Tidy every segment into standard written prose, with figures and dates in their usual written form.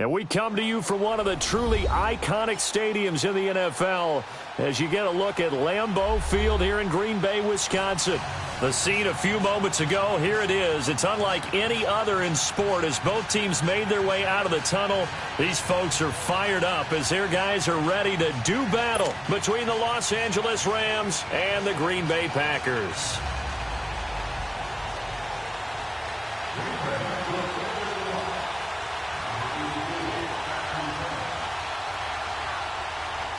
And we come to you from one of the truly iconic stadiums in the NFL as you get a look at Lambeau Field here in Green Bay, Wisconsin. The scene a few moments ago, here it is. It's unlike any other in sport as both teams made their way out of the tunnel. These folks are fired up as their guys are ready to do battle between the Los Angeles Rams and the Green Bay Packers.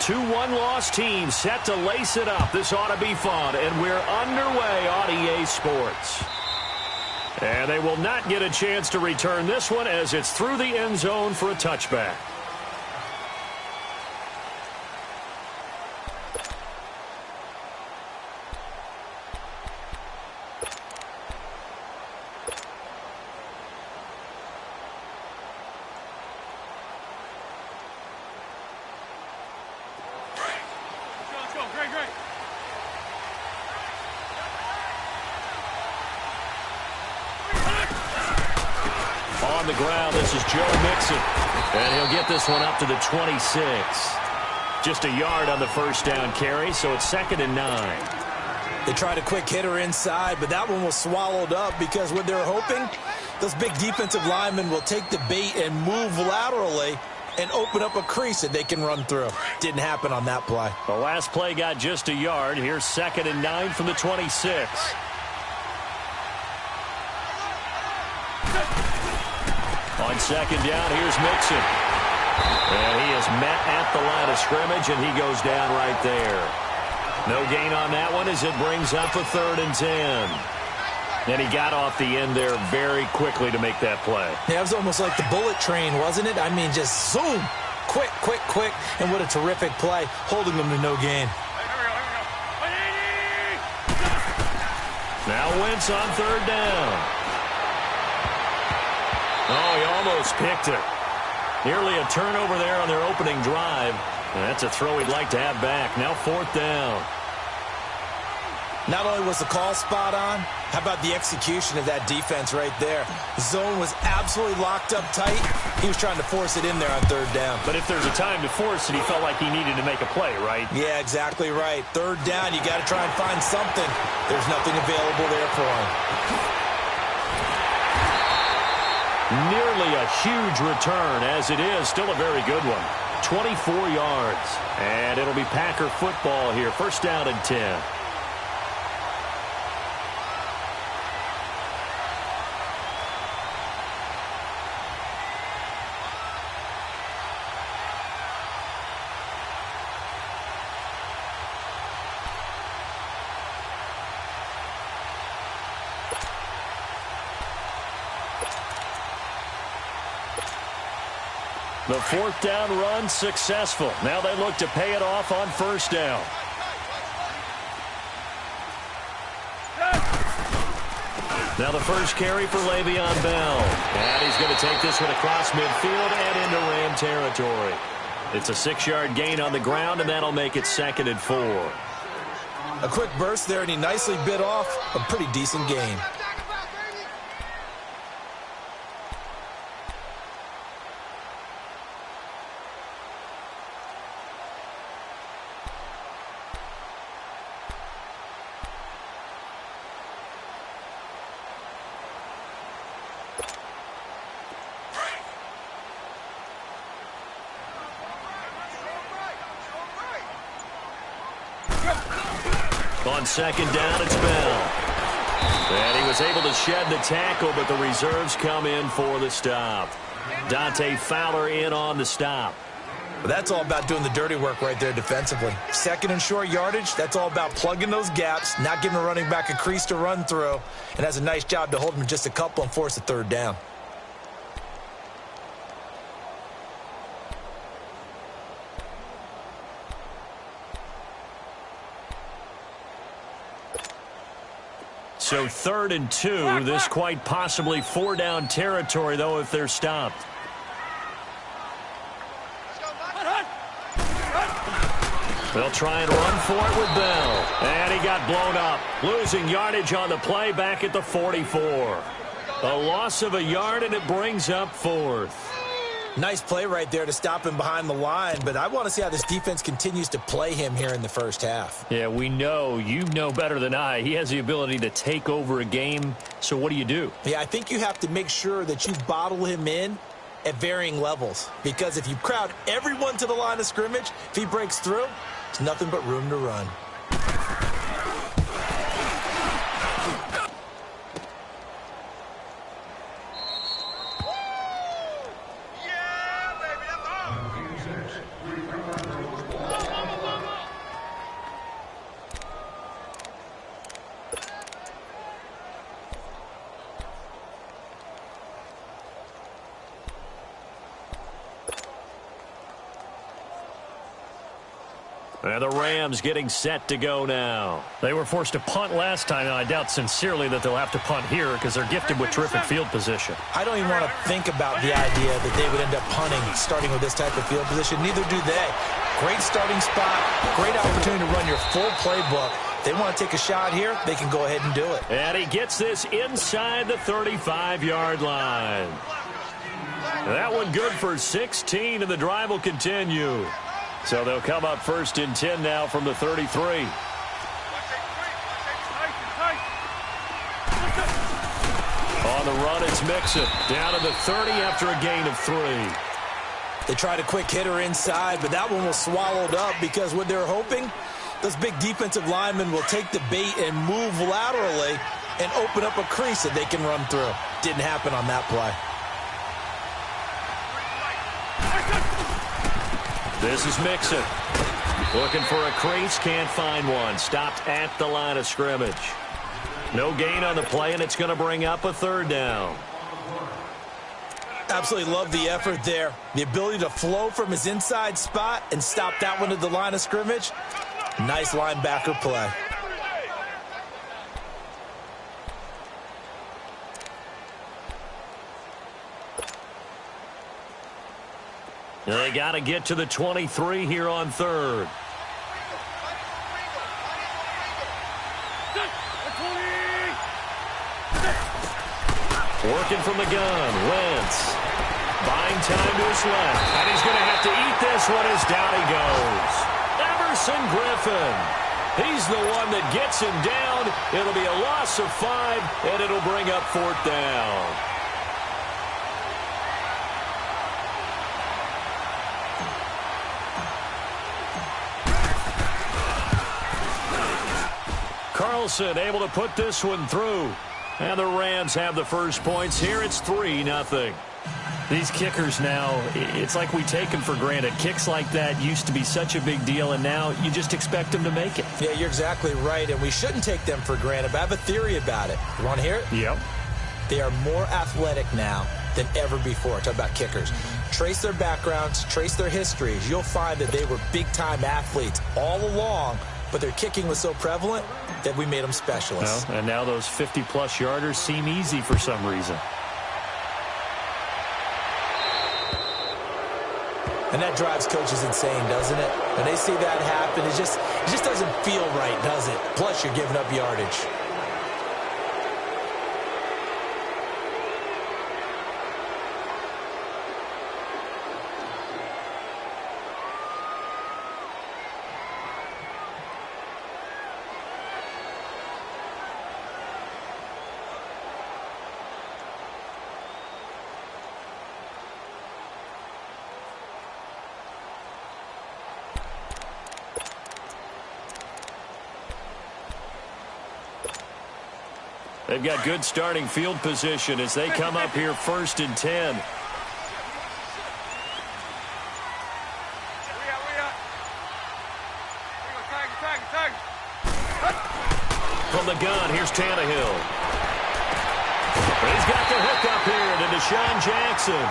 Two one-loss teams set to lace it up. This ought to be fun, and we're underway on EA Sports. And they will not get a chance to return this one as it's through the end zone for a touchback. On the ground, this is Joe Mixon. And he'll get this one up to the 26. Just a yard on the first down carry, so it's 2nd and 9. They tried a quick hitter inside, but that one was swallowed up because what they're hoping, those big defensive linemen will take the bait and move laterally and open up a crease that they can run through. Didn't happen on that play. The last play got just a yard. Here's 2nd and 9 from the 26. On 2nd down, here's Mixon. And he is met at the line of scrimmage, and he goes down right there. No gain on that one as it brings up a 3rd and 10. And he got off the end there very quickly to make that play. Yeah, it was almost like the bullet train, wasn't it? I mean, just zoom. Quick, quick, quick. And what a terrific play, holding them to no gain. Now Wentz on 3rd down. Oh, he almost picked it. Nearly a turnover there on their opening drive. And that's a throw he'd like to have back. Now 4th down. Not only was the call spot on, how about the execution of that defense right there? The zone was absolutely locked up tight. He was trying to force it in there on 3rd down. But if there's a time to force it, he felt like he needed to make a play, right? Yeah, exactly right. 3rd down, you got to try and find something. There's nothing available there for him. Nearly a huge return, as it is still a very good one. 24 yards. And it'll be Packer football here. 1st down and 10. The 4th down run successful. Now they look to pay it off on 1st down. Now the first carry for Le'Veon Bell. And he's going to take this one across midfield and into Ram territory. It's a 6-yard gain on the ground, and that'll make it 2nd and 4. A quick burst there, and he nicely bit off a pretty decent gain. On 2nd down, it's Bell. And he was able to shed the tackle, but the reserves come in for the stop. Dante Fowler in on the stop. Well, that's all about doing the dirty work right there defensively. 2nd and short yardage, that's all about plugging those gaps, not giving a running back a crease to run through, and has a nice job to hold him just a couple and force a 3rd down. So 3rd and 2, this quite possibly 4-down territory, though, if they're stopped. They'll try and run for it with Bell. And he got blown up. Losing yardage on the play back at the 44. A loss of a yard, and it brings up 4th. Nice play right there to stop him behind the line, but I want to see how this defense continues to play him here in the first half. Yeah, we know, you know better than I, he has the ability to take over a game, so what do you do? Yeah, I think you have to make sure that you bottle him in at varying levels, because if you crowd everyone to the line of scrimmage, if he breaks through, there's nothing but room to run. And the Rams getting set to go now. They were forced to punt last time, and I doubt sincerely that they'll have to punt here because they're gifted with terrific field position. I don't even want to think about the idea that they would end up punting starting with this type of field position. Neither do they. Great starting spot, great opportunity to run your full playbook. They want to take a shot here, they can go ahead and do it. And he gets this inside the 35-yard line. That one good for 16, and the drive will continue. So they'll come up 1st and 10 now from the 33. On the run, it's Mixon. Down to the 30 after a gain of 3. They tried a quick hitter inside, but that one was swallowed up because what they're hoping, those big defensive linemen will take the bait and move laterally and open up a crease that they can run through. Didn't happen on that play. This is Mixon. Looking for a crease, can't find one. Stopped at the line of scrimmage. No gain on the play, and it's going to bring up a 3rd down. Absolutely love the effort there. The ability to flow from his inside spot and stop that one at the line of scrimmage. Nice linebacker play. They got to get to the 23 here on 3rd. Working from the gun, Wentz. Buying time to his left. And he's going to have to eat this one as down he goes. Everson Griffin. He's the one that gets him down. It'll be a loss of 5, and it'll bring up 4th down. Carlson able to put this one through. And the Rams have the first points here. It's 3-0. These kickers now, it's like we take them for granted. Kicks like that used to be such a big deal, and now you just expect them to make it. Yeah, you're exactly right, and we shouldn't take them for granted, but I have a theory about it. You want to hear it? Yep. They are more athletic now than ever before. Talk about kickers. Trace their backgrounds, trace their histories. You'll find that they were big-time athletes all along, but their kicking was so prevalent that we made them specialists. Well, and now those 50-plus yarders seem easy for some reason. And that drives coaches insane, doesn't it? When they see that happen, it just doesn't feel right, does it? Plus, you're giving up yardage. They've got good starting field position as they come up here 1st and 10. From the gun, here's Tannehill. He's got the hook up here to Deshaun Jackson.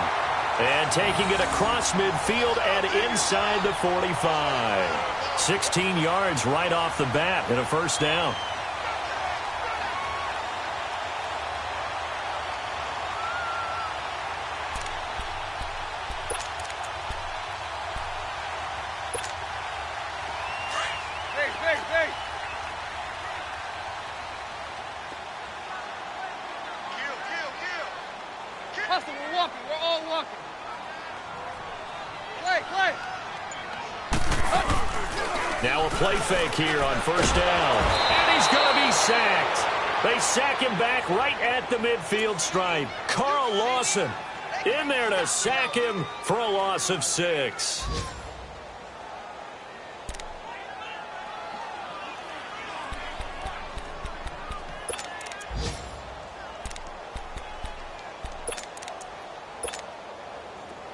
And taking it across midfield and inside the 45. 16 yards right off the bat and a 1st down. Now a play fake here on first down. And he's going to be sacked. They sack him back right at the midfield stripe. Carl Lawson in there to sack him for a loss of 6.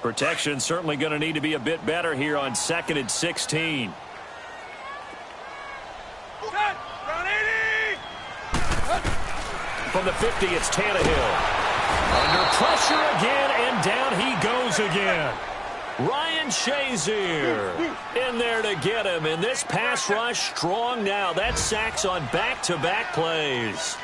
Protection certainly going to need to be a bit better here on 2nd and 16. From the 50, it's Tannehill. Under pressure again, and down he goes again. Ryan Shazier in there to get him. And this pass rush strong now. That's sacks on back-to-back plays.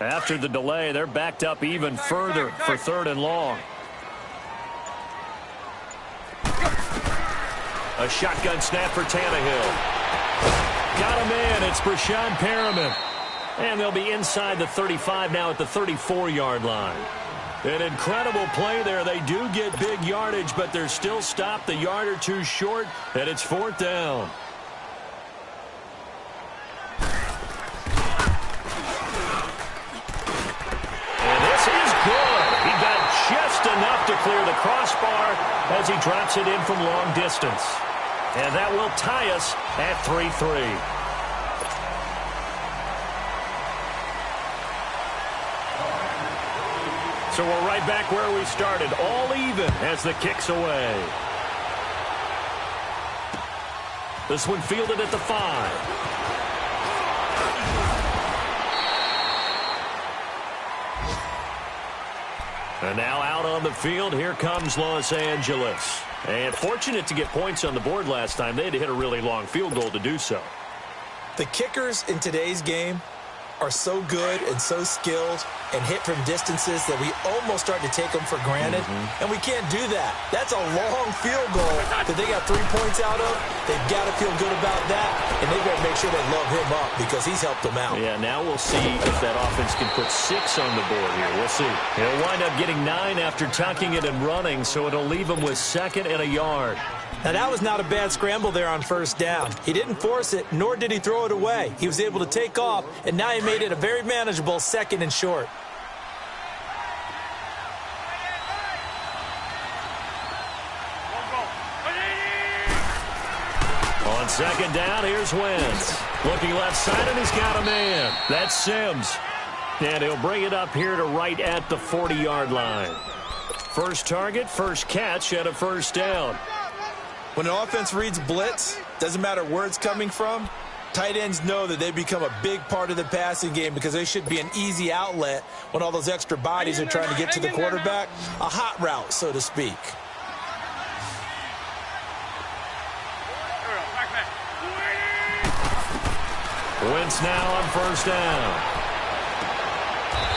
After the delay, they're backed up even further for 3rd and long. A shotgun snap for Tannehill. Got him in. It's Brashon Perriman. And they'll be inside the 35 now at the 34-yard line. An incredible play there. They do get big yardage, but they're still stopped a yard or two short, and it's 4th down. Just enough to clear the crossbar as he drops it in from long distance. And that will tie us at 3-3. So we're right back where we started, all even as the kick's away. This one fielded at the 5. And now out on the field, here comes Los Angeles. And fortunate to get points on the board last time. They had to hit a really long field goal to do so. The kickers in today's game are so good and so skilled and hit from distances that we almost start to take them for granted. And we can't do that. That's a long field goal that they got 3 points out of. They've got to feel good about that, and they've got to make sure they load him up because he's helped them out. Yeah, now we'll see if that offense can put 6 on the board here. We'll see. He'll wind up getting 9 after tucking it and running, so it'll leave him with 2nd and a yard. Now, that was not a bad scramble there on first down. He didn't force it, nor did he throw it away. He was able to take off, and now he made it a very manageable 2nd and short. On 2nd down, here's Wentz. Looking left side, and he's got a man. That's Sims. And he'll bring it up here to right at the 40-yard line. First target, first catch at a first down. When an offense reads blitz, doesn't matter where it's coming from, tight ends know that they become a big part of the passing game because they should be an easy outlet when all those extra bodies are trying to get to the quarterback. A hot route, so to speak. Wentz now on first down.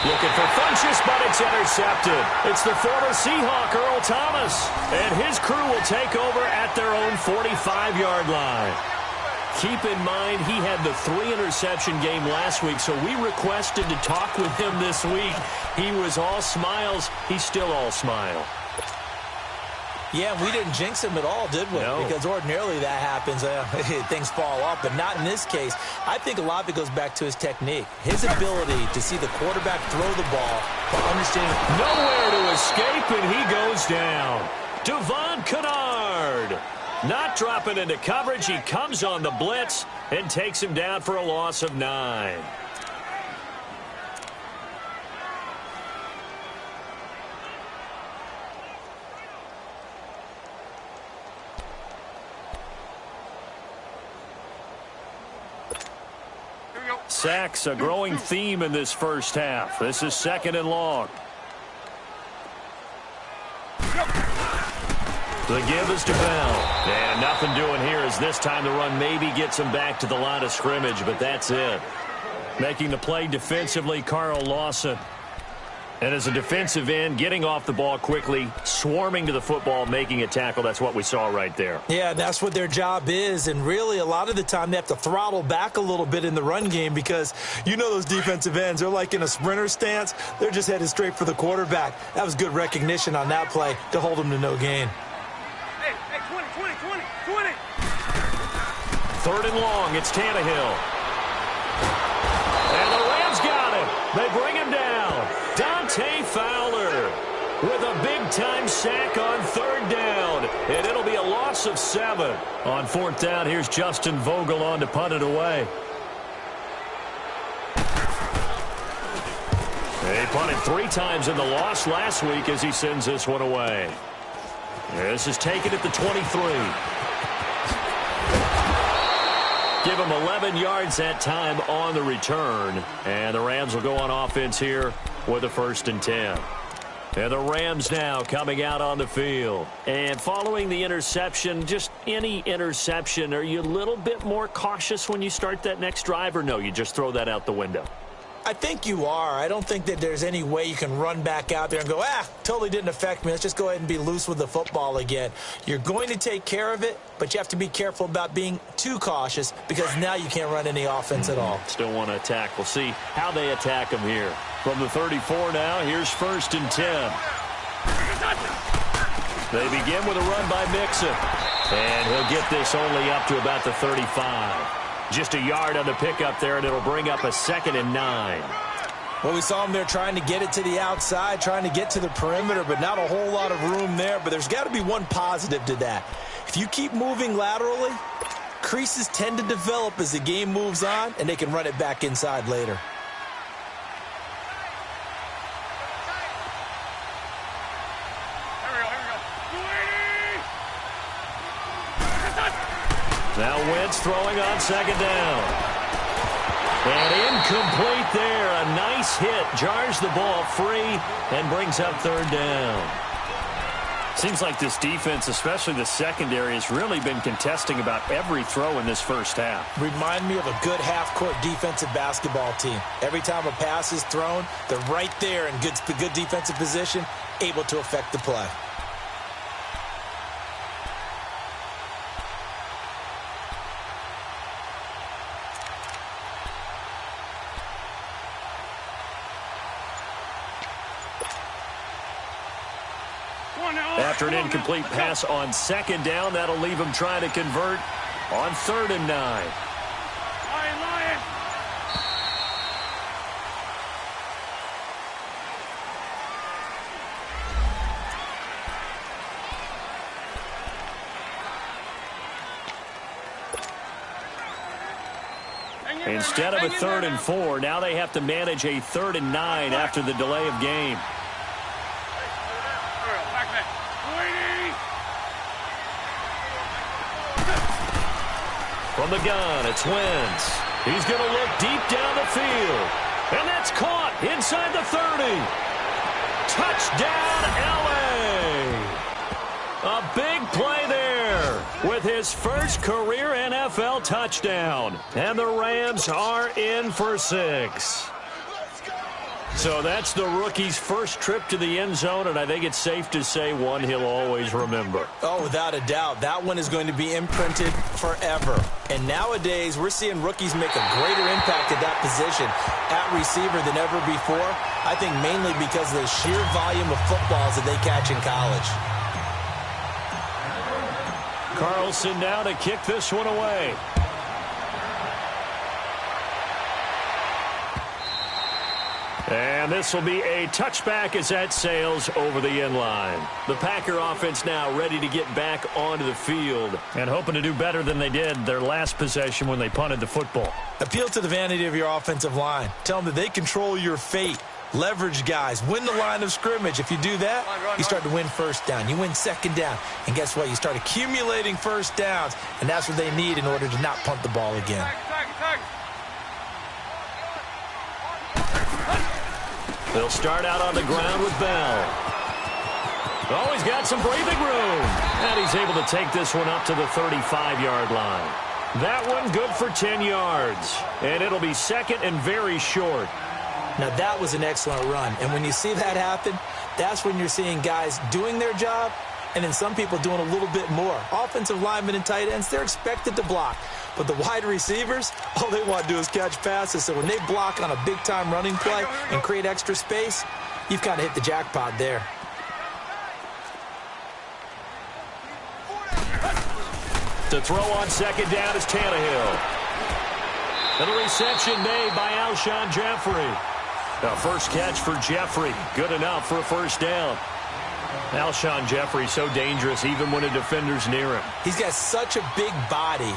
Looking for Funchess, but it's intercepted. It's the former Seahawk, Earl Thomas. And his crew will take over at their own 45-yard line. Keep in mind, he had the 3-interception game last week, so we requested to talk with him this week. He was all smiles. He's still all smile. Yeah, and we didn't jinx him at all, did we? No. Because ordinarily that happens. Things fall off, but not in this case. I think a lot of it goes back to his technique. His ability to see the quarterback throw the ball, but understanding nowhere to escape, and he goes down. Devon Kennard not dropping into coverage. He comes on the blitz and takes him down for a loss of 9. Sacks, a growing theme in this first half. This is 2nd and long. The give is to Bell. And nothing doing here as this time the run maybe gets him back to the line of scrimmage, but that's it. Making the play defensively, Carl Lawson. And as a defensive end, getting off the ball quickly, swarming to the football, making a tackle. That's what we saw right there. Yeah, that's what their job is. And really, a lot of the time, they have to throttle back a little bit in the run game because you know those defensive ends, they're like in a sprinter stance. They're just headed straight for the quarterback. That was good recognition on that play to hold them to no gain. Hey, 20. 3rd and long, it's Tannehill. And the Rams got him. They bring him down. Dante Fowler with a big-time sack on 3rd down. And it'll be a loss of 7. On 4th down, here's Justin Vogel on to punt it away. He punted 3 times in the loss last week as he sends this one away. This is taken at the 23. Give him 11 yards that time on the return. And the Rams will go on offense here with a 1st and 10. And the Rams now coming out on the field. And following the interception, just any interception, are you a little bit more cautious when you start that next drive, or no, you just throw that out the window? I think you are. I don't think that there's any way you can run back out there and go, totally didn't affect me. Let's just go ahead and be loose with the football again. You're going to take care of it, but you have to be careful about being too cautious because now you can't run any offense at all. Still want to attack. We'll see how they attack him here. From the 34 now, here's 1st and 10. They begin with a run by Mixon. And he'll get this only up to about the 35. Just a yard on the pickup there, and it'll bring up a 2nd and 9. Well, we saw him there trying to get it to the outside, trying to get to the perimeter, but not a whole lot of room there. But there's got to be one positive to that. If you keep moving laterally, creases tend to develop as the game moves on, and they can run it back inside later. Now Wentz throwing on 2nd down. And incomplete there. A nice hit. Jars the ball free and brings up 3rd down. Seems like this defense, especially the secondary, has really been contesting about every throw in this first half. Remind me of a good half-court defensive basketball team. Every time a pass is thrown, they're right there in good defensive position, able to affect the play. After an incomplete pass on 2nd down, that'll leave him trying to convert on 3rd and 9. Lion. Instead of a 3rd and 4, now they have to manage a 3rd and 9 after the delay of game. From the gun, it's Wentz. He's going to look deep down the field. And that's caught inside the 30. Touchdown, L.A. A big play there with his first career NFL touchdown. And the Rams are in for 6. So that's the rookie's first trip to the end zone, and I think it's safe to say one he'll always remember. Oh, without a doubt. That one is going to be imprinted forever. And nowadays, we're seeing rookies make a greater impact at that position at receiver than ever before. I think mainly because of the sheer volume of footballs that they catch in college. Carlson now to kick this one away. And this will be a touchback as that sails over the end line. The Packer offense now ready to get back onto the field and hoping to do better than they did their last possession when they punted the football. Appeal to the vanity of your offensive line. Tell them that they control your fate. Leverage guys. Win the line of scrimmage. If you do that, you start to win first down. You win second down. And guess what? You start accumulating first downs. And that's what they need in order to not punt the ball again. They'll start out on the ground with Bell. Oh, he's got some breathing room. And he's able to take this one up to the 35-yard line. That one good for 10 yards. And it'll be second and very short. Now, that was an excellent run. And when you see that happen, that's when you're seeing guys doing their job and then some people doing a little bit more. Offensive linemen and tight ends, they're expected to block. But the wide receivers, all they want to do is catch passes. So when they block on a big-time running play and create extra space, you've kind of hit the jackpot there. To throw on second down is Tannehill. And the reception made by Alshon Jeffrey. The first catch for Jeffrey. Good enough for a first down. Alshon Jeffrey so dangerous even when a defender's near him. He's got such a big body,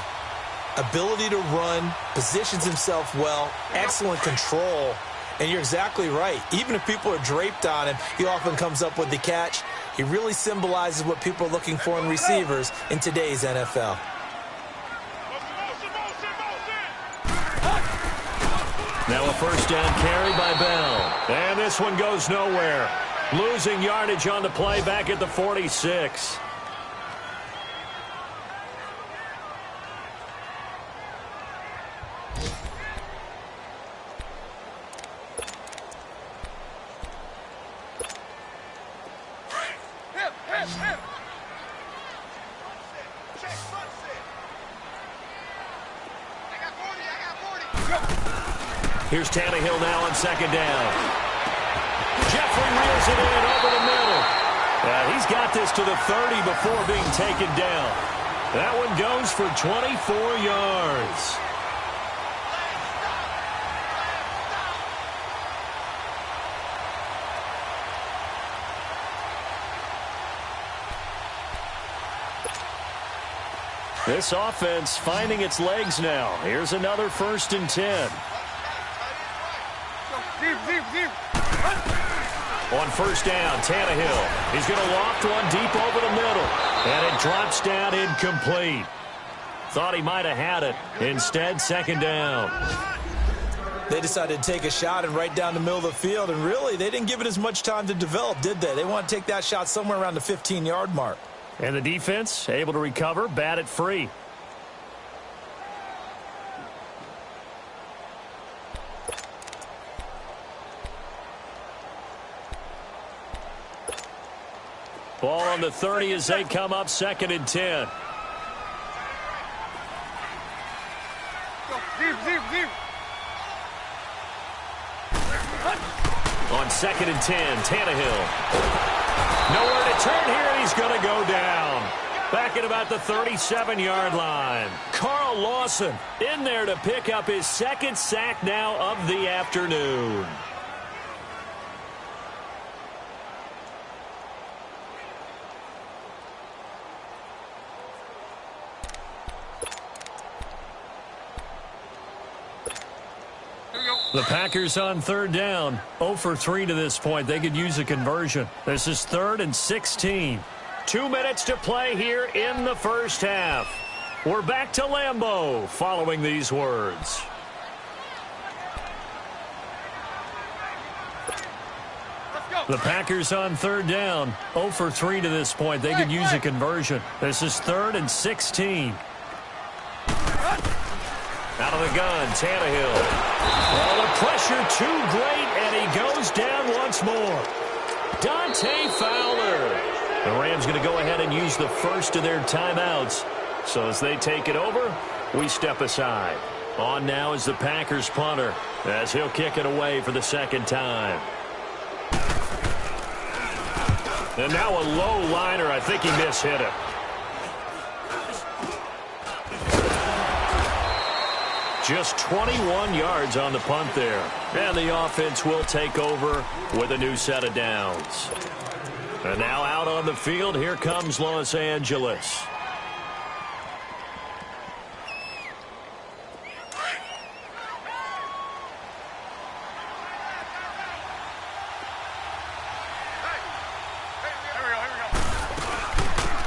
ability to run, positions himself well, excellent control. And you're exactly right. Even if people are draped on him, he often comes up with the catch. He really symbolizes what people are looking for in receivers in today's NFL. Now a first down carry by Bell. And this one goes nowhere. Losing yardage on the play back at the 46. Here's Tannehill now on second down. Jeffrey reels it in over the middle. He's got this to the 30 before being taken down. That one goes for 24 yards. This offense finding its legs now. Here's another 1st and 10. On first down, Tannehill. He's going to loft one deep over the middle. And it drops down incomplete. Thought he might have had it. Instead, second down. They decided to take a shot and right down the middle of the field. And really, they didn't give it as much time to develop, did they? They want to take that shot somewhere around the 15-yard mark. And the defense able to recover, bat it free. Ball on the 30 as they come up 2nd and 10. On 2nd and 10, Tannehill. Nowhere to turn here, and he's going to go down. Back at about the 37-yard line. Carl Lawson in there to pick up his 2nd sack now of the afternoon. The Packers on 3rd down. 0 for 3 to this point. They could use a conversion. This is 3rd and 16. 2 minutes to play here in the first half. We're back to Lambeau following these words. The Packers on 3rd down. 0 for 3 to this point. They could use a conversion. This is 3rd and 16. Out of the gun, Tannehill. Well, the pressure too great, and he goes down once more. Dante Fowler. The Rams going to go ahead and use the first of their timeouts. So as they take it over, we step aside. On now is the Packers punter, as he'll kick it away for the 2nd time. And now a low liner. I think he mishit it. Just 21 yards on the punt there. And the offense will take over with a new set of downs. And now out on the field, here comes Los Angeles.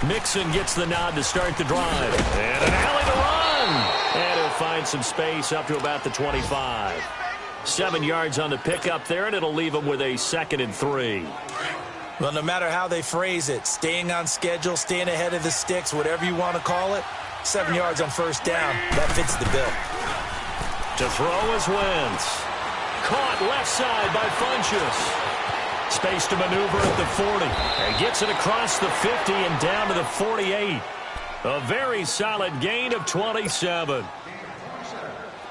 Mixon gets the nod to start the drive. And an alley to run. And he'll find some space up to about the 25. 7 yards on the pickup there, and it'll leave him with a 2nd and 3. Well, no matter how they phrase it, staying on schedule, staying ahead of the sticks, whatever you want to call it, 7 yards on first down, that fits the bill. To throw is Wentz. Caught left side by Funchess. Space to maneuver at the 40. And gets it across the 50 and down to the 48. A very solid gain of 27.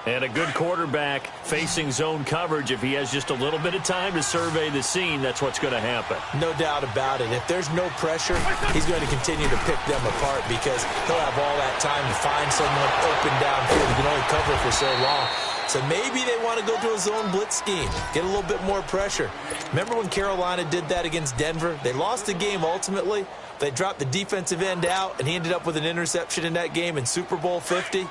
And a good quarterback facing zone coverage. If he has just a little bit of time to survey the scene, that's what's going to happen. No doubt about it. If there's no pressure, he's going to continue to pick them apart because he'll have all that time to find someone open downfield. He can only cover for so long. So maybe they want to go to a zone blitz scheme, get a little bit more pressure. Remember when Carolina did that against Denver? They lost the game ultimately. They dropped the defensive end out, and he ended up with an interception in that game in Super Bowl 50.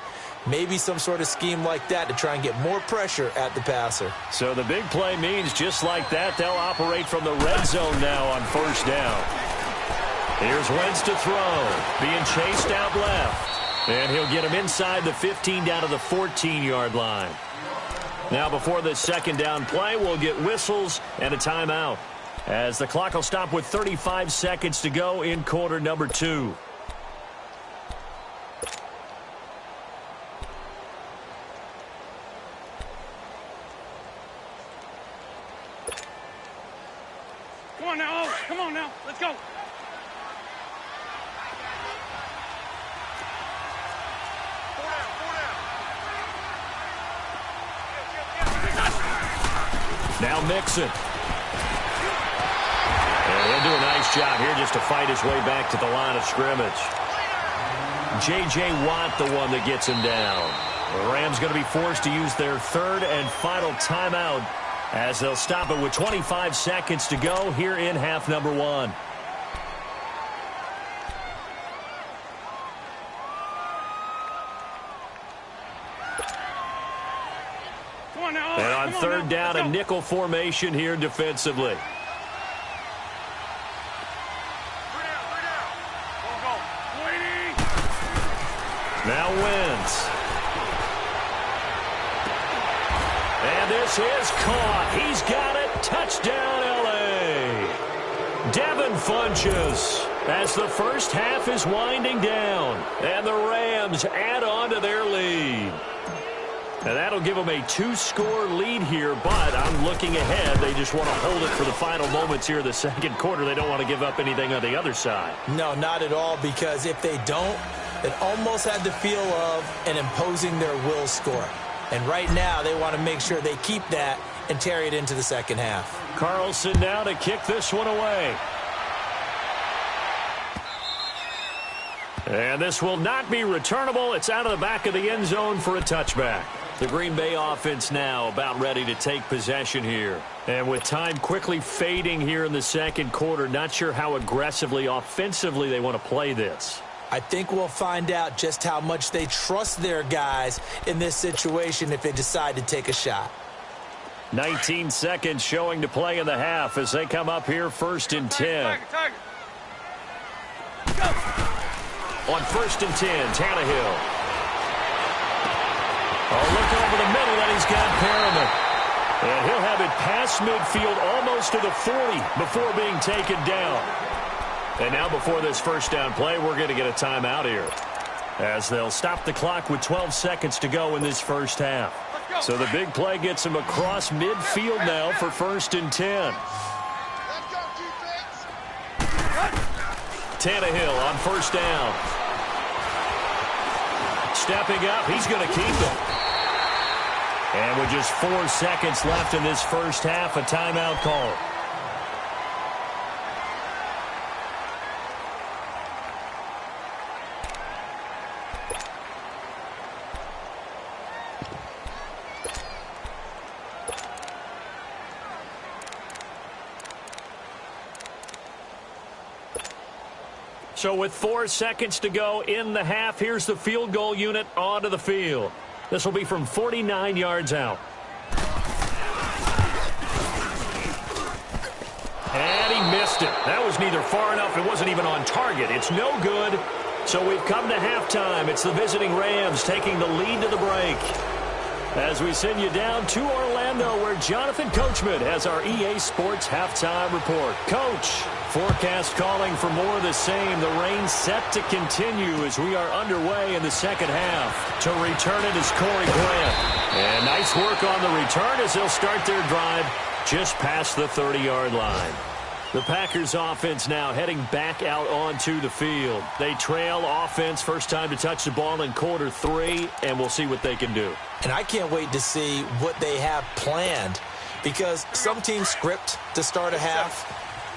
Maybe some sort of scheme like that to try and get more pressure at the passer. So the big play means just like that, they'll operate from the red zone now on first down. Here's Wentz to throw, being chased out left. And he'll get him inside the 15 down to the 14-yard line. Now before this second down play, we'll get whistles and a timeout, as the clock will stop with 35 seconds to go in quarter number 2. Come on now, oh, come on now, let's go. Now Mixon. And he'll do a nice job here just to fight his way back to the line of scrimmage. J.J. Watt, the one that gets him down. The Rams going to be forced to use their third and final timeout as they'll stop it with 25 seconds to go here in half number 1. And on third down, a nickel formation here defensively. Now Wentz. And this is caught. He's got it. Touchdown, L.A. Devin Funchess as the first half is winding down. And the Rams add on to their lead. And that'll give them a 2-score lead here, but I'm looking ahead. They just want to hold it for the final moments here of the second quarter. They don't want to give up anything on the other side. No, not at all, because if they don't, it almost had the feel of an imposing their will score. And right now, they want to make sure they keep that and carry it into the second half. Carlson now to kick this one away. And this will not be returnable. It's out of the back of the end zone for a touchback. The Green Bay offense now about ready to take possession here. And with time quickly fading here in the second quarter, not sure how aggressively, offensively they want to play this. I think we'll find out just how much they trust their guys in this situation if they decide to take a shot. 19 seconds showing to play in the half as they come up here first and 10. On first and 10, Tannehill. Oh, look over the middle, and he's got Perriman. And he'll have it past midfield almost to the 40 before being taken down. And now before this first down play, we're going to get a timeout here, as they'll stop the clock with 12 seconds to go in this first half. So the big play gets him across midfield now for first and 10. Tannehill on first down. Stepping up, he's going to keep it. And with just 4 seconds left in this first half, a timeout call. So with 4 seconds to go in the half, here's the field goal unit onto the field. This will be from 49 yards out. And he missed it. That was neither far enough. It wasn't even on target. It's no good. So we've come to halftime. It's the visiting Rams taking the lead to the break. As we send you down to Orlando, where Jonathan Coachman has our EA Sports halftime report. Coach, forecast calling for more of the same. The rain set to continue as we are underway in the second half. To return it is Corey Grant. And nice work on the return as they'll start their drive just past the 30-yard line. The Packers offense now heading back out onto the field. They trail offense, first time to touch the ball in quarter 3, and we'll see what they can do. And I can't wait to see what they have planned, because some teams script to start a half.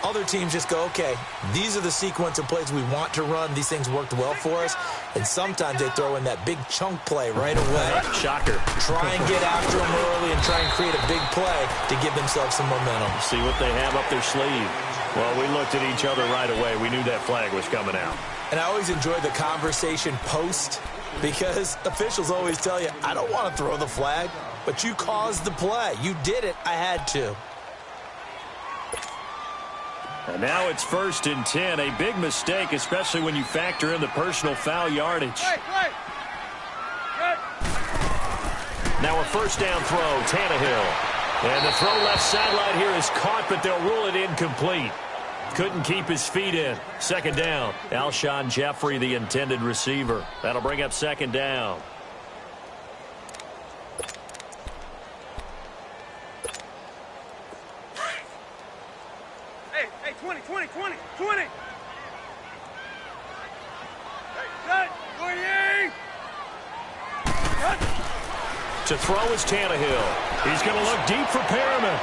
Other teams just go, okay, these are the sequence of plays we want to run. These things worked well for us. And sometimes they throw in that big chunk play right away. Shocker. Try and get after them early and try and create a big play to give themselves some momentum. See what they have up their sleeve. Well, we looked at each other right away. We knew that flag was coming out. And I always enjoy the conversation post, because officials always tell you, I don't want to throw the flag, but you caused the play. You did it. I had to. And now it's 1st and 10. A big mistake, especially when you factor in the personal foul yardage. Now a first down throw, Tannehill. And the throw left sideline here is caught, but they'll rule it incomplete. Couldn't keep his feet in. Second down. Alshon Jeffrey, the intended receiver. That'll bring up second down. Hey, 20. 20. Hey, 28. To throw is Tannehill. He's going to look deep for Perriman.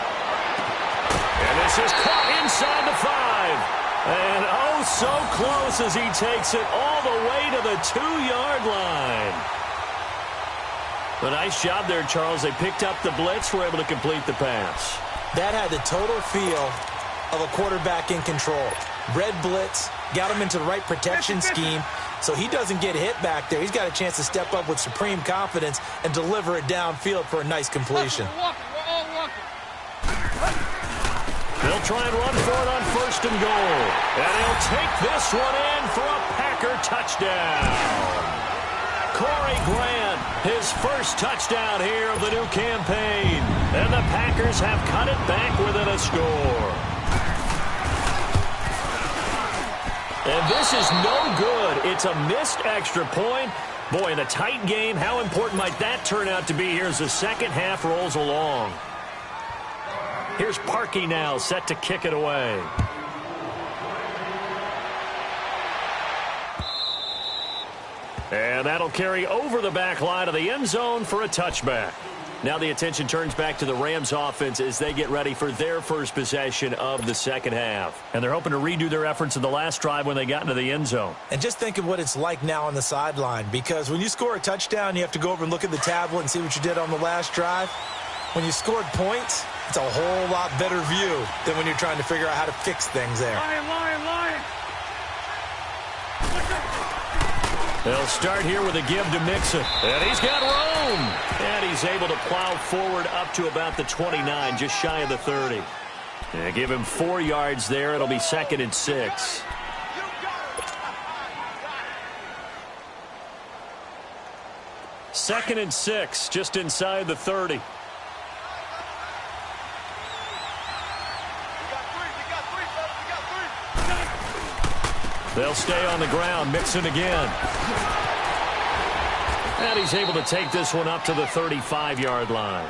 And this is caught inside the 5. And oh, so close as he takes it all the way to the 2-yard line. A nice job there, Charles. They picked up the blitz, were able to complete the pass. That had the total feel of a quarterback in control. Red blitz, got him into the right protection scheme, so he doesn't get hit back there. He's got a chance to step up with supreme confidence and deliver it downfield for a nice completion. They'll try and run for it on 1st and goal. And he'll take this one in for a Packer touchdown. Corey Grant, his first touchdown here of the new campaign. And the Packers have cut it back within a score. And this is no good. It's a missed extra point. Boy, in a tight game, how important might that turn out to be here as the second half rolls along? Here's Parkey now, set to kick it away. And that'll carry over the back line of the end zone for a touchback. Now the attention turns back to the Rams offense as they get ready for their first possession of the second half. And they're hoping to redo their efforts in the last drive when they got into the end zone. And just think of what it's like now on the sideline, because when you score a touchdown, you have to go over and look at the tablet and see what you did on the last drive. When you scored points, it's a whole lot better view than when you're trying to figure out how to fix things there. Lion. They'll start here with a give to Mixon. And he's got room. And he's able to plow forward up to about the 29, just shy of the 30. And give him 4 yards there. It'll be 2nd and 6. Second and 6, just inside the 30. They'll stay on the ground. Mixon again. And he's able to take this one up to the 35-yard line.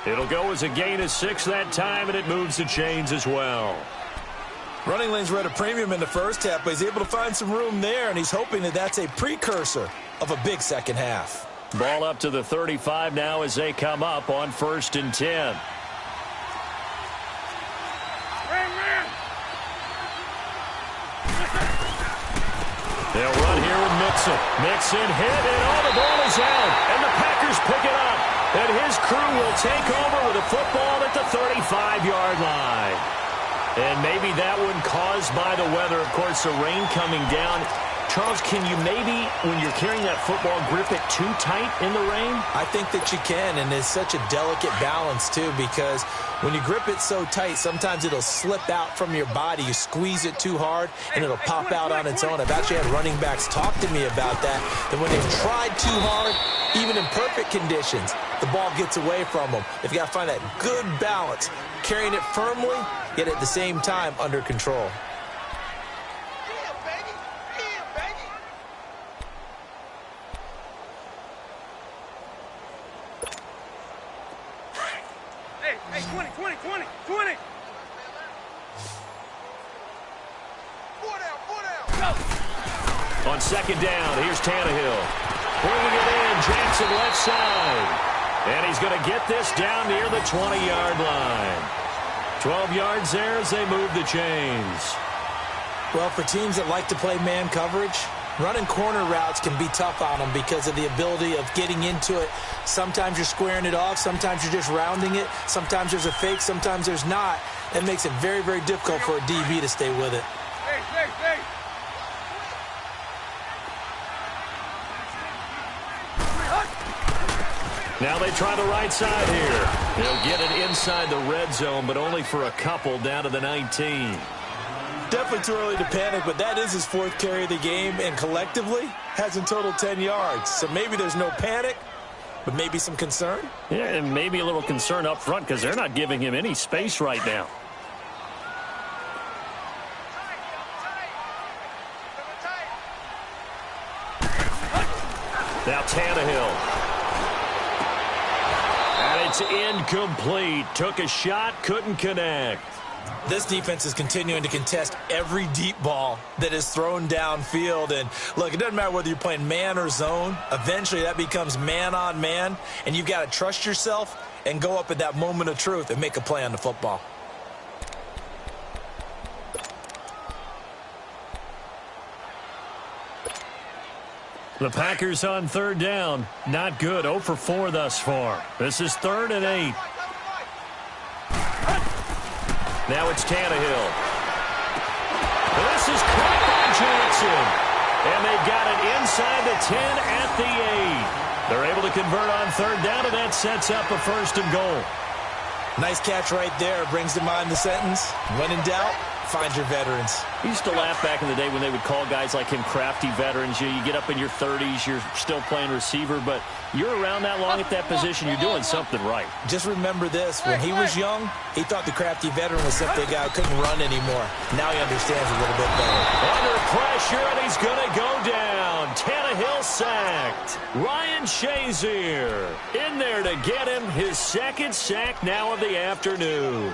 It'll go as a gain of 6 that time, and it moves the chains as well. Running lanes were at a premium in the first half, but he's able to find some room there, and he's hoping that that's a precursor of a big second half. Ball up to the 35 now as they come up on 1st and 10. They'll run here with Mixon. Mixon hit, and the ball is out. And the Packers pick it up. will take over with a football at the 35-yard line. And maybe that one caused by the weather. Of course, the rain coming down. Charles, can you maybe, when you're carrying that football, grip it too tight in the rain? I think that you can, and it's such a delicate balance, too, because when you grip it so tight, sometimes it'll slip out from your body. You squeeze it too hard, and it'll pop out on its own. I've actually had running backs talk to me about that when they've tried too hard, even in perfect conditions, the ball gets away from them. They've got to find that good balance, carrying it firmly, yet at the same time under control. Hey, 20, 20, 20, 20. On second down, here's Tannehill. Bringing it in, Jackson left side. And he's going to get this down near the 20-yard line. 12 yards there as they move the chains. Well, for teams that like to play man coverage, running corner routes can be tough on them because of the ability of getting into it. Sometimes you're squaring it off. Sometimes you're just rounding it. Sometimes there's a fake. Sometimes there's not. It makes it very, very difficult for a DB to stay with it. Hey, hey, hey. Now they try the right side here. They'll get it inside the red zone, but only for a couple down to the 19. Definitely too early to panic, but that is his fourth carry of the game, and collectively has in total 10 yards. So maybe there's no panic, but maybe some concern. Yeah, and maybe a little concern up front because they're not giving him any space right now. Now Tannehill. And it's incomplete. Took a shot, couldn't connect. This defense is continuing to contest every deep ball that is thrown downfield. And, look, it doesn't matter whether you're playing man or zone. Eventually, that becomes man-on-man, and you've got to trust yourself and go up at that moment of truth and make a play on the football. The Packers on third down. Not good. 0 for 4 thus far. This is 3rd and 8. Now it's Tannehill. This is caught by Jackson. And they've got it inside the 10 at the 8. They're able to convert on third down, and that sets up a 1st and goal. Nice catch right there. Brings to mind the sentence, when in doubt, find your veterans. I used to laugh back in the day when they would call guys like him crafty veterans. You get up in your 30s, you're still playing receiver, but you're around that long at that position, you're doing something right. Just remember this. When he was young, he thought the crafty veteran was simply a guy who couldn't run anymore. Now he understands a little bit better. Under pressure, and he's going to go down. Tannehill sacked. Ryan Shazier in there to get him his 2nd sack now of the afternoon.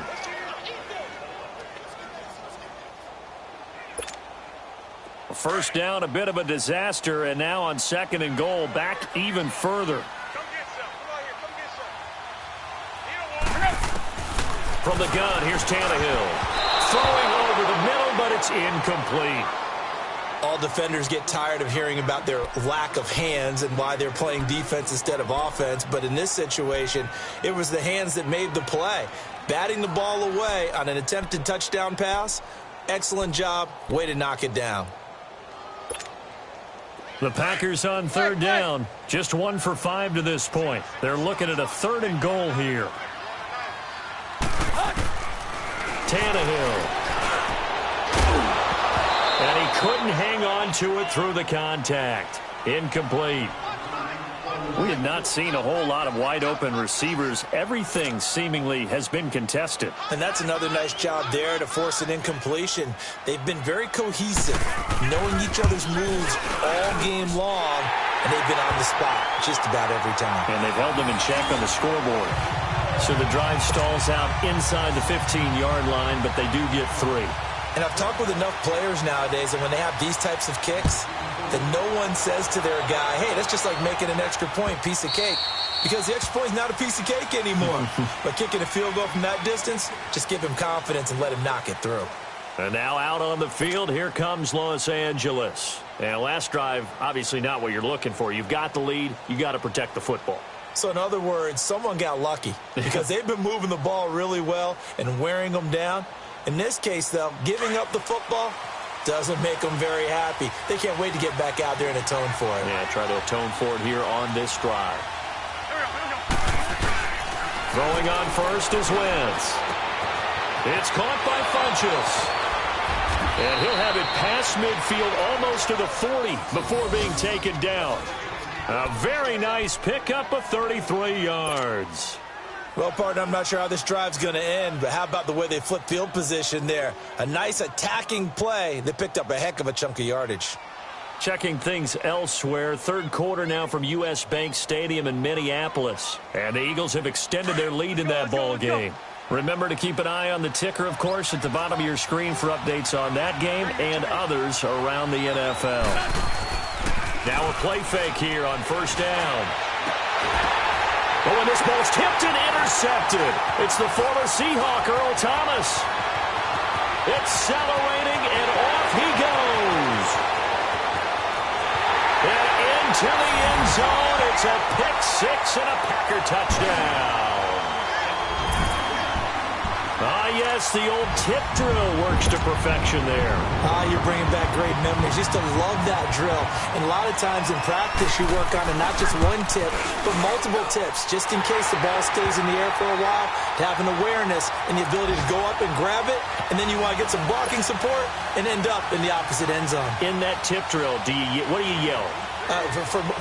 First down, a bit of a disaster, and now on 2nd and goal, back even further. From the gun, here's Tannehill. Throwing over the middle, but it's incomplete. All defenders get tired of hearing about their lack of hands and why they're playing defense instead of offense. But in this situation, it was the hands that made the play. Batting the ball away on an attempted touchdown pass, excellent job. Way to knock it down. The Packers on third down. Just 1 for 5 to this point. They're looking at a 3rd and goal here. Tannehill. And he couldn't hang on to it through the contact. Incomplete. We have not seen a whole lot of wide-open receivers. Everything seemingly has been contested. And that's another nice job there to force an incompletion. They've been very cohesive, knowing each other's moves all game long, and they've been on the spot just about every time. And they've held them in check on the scoreboard. So the drive stalls out inside the 15-yard line, but they do get 3. And I've talked with enough players nowadays that when they have these types of kicks, that no one says to their guy, hey, that's just like making an extra point, piece of cake. Because the extra point is not a piece of cake anymore. But kicking a field goal from that distance, just give him confidence and let him knock it through. And now out on the field, here comes Los Angeles. And last drive, obviously not what you're looking for. You've got the lead. You got to protect the football. So in other words, someone got lucky because they've been moving the ball really well and wearing them down. In this case, though, giving up the football doesn't make them very happy. They can't wait to get back out there and atone for it. Yeah, try to atone for it here on this drive. Throwing on first is Wentz. It's caught by Funchess. And he'll have it past midfield almost to the 40 before being taken down. A very nice pickup of 33 yards. Well, partner, I'm not sure how this drive's going to end, but how about the way they flip field position there? A nice attacking play. They picked up a heck of a chunk of yardage. Checking things elsewhere. Third quarter now from U.S. Bank Stadium in Minneapolis. And the Eagles have extended their lead in that ball game. Remember to keep an eye on the ticker, of course, at the bottom of your screen for updates on that game and others around the NFL. Now a play fake here on first down. Oh, and this ball's tipped and intercepted. It's the former Seahawk, Earl Thomas. Accelerating, and off he goes. And into the end zone. It's a pick six and a Packer touchdown. Ah, yes, the old tip drill works to perfection there. Ah, you're bringing back great memories. Used to love that drill. And a lot of times in practice, you work on it, not just one tip, but multiple tips, just in case the ball stays in the air for a while, to have an awareness and the ability to go up and grab it, and then you want to get some blocking support and end up in the opposite end zone. In that tip drill, what do you yell?